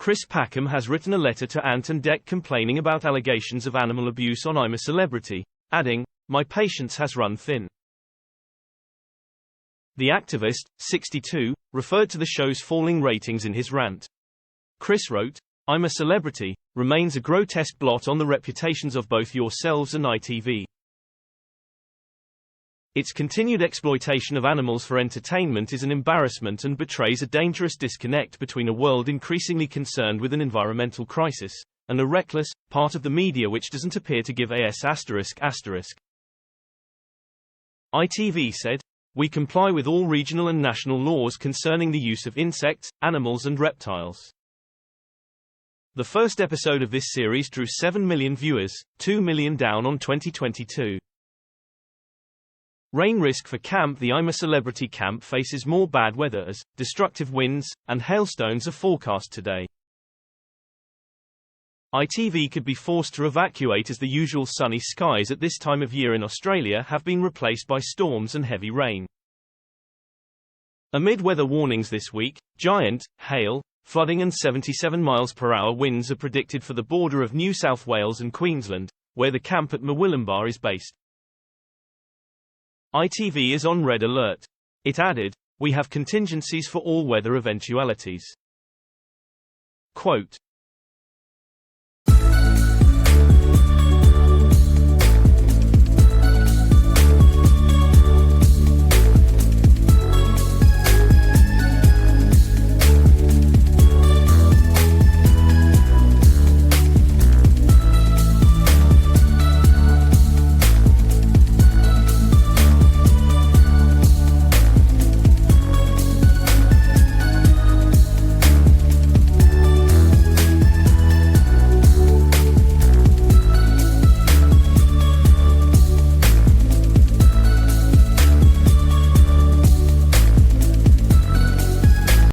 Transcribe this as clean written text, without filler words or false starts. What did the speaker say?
Chris Packham has written a letter to Ant and Dec complaining about allegations of animal abuse on I'm a Celebrity, adding, "My patience has run thin." The activist, 62, referred to the show's falling ratings in his rant. Chris wrote, "I'm a Celebrity remains a grotesque blot on the reputations of both yourselves and ITV. Its continued exploitation of animals for entertainment is an embarrassment and betrays a dangerous disconnect between a world increasingly concerned with an environmental crisis, and a reckless part of the media which doesn't appear to give a ****. ITV said, "We comply with all regional and national laws concerning the use of insects, animals and reptiles." The first episode of this series drew 7 million viewers, 2 million down on 2022. Rain risk for camp. The I'm a Celebrity camp faces more bad weather as destructive winds and hailstones are forecast today. ITV could be forced to evacuate as the usual sunny skies at this time of year in Australia have been replaced by storms and heavy rain. Amid weather warnings this week, giant hail, flooding and 77 mph winds are predicted for the border of New South Wales and Queensland, where the camp at Murwillumbah is based. ITV is on red alert. It added, "We have contingencies for all weather eventualities." Quote,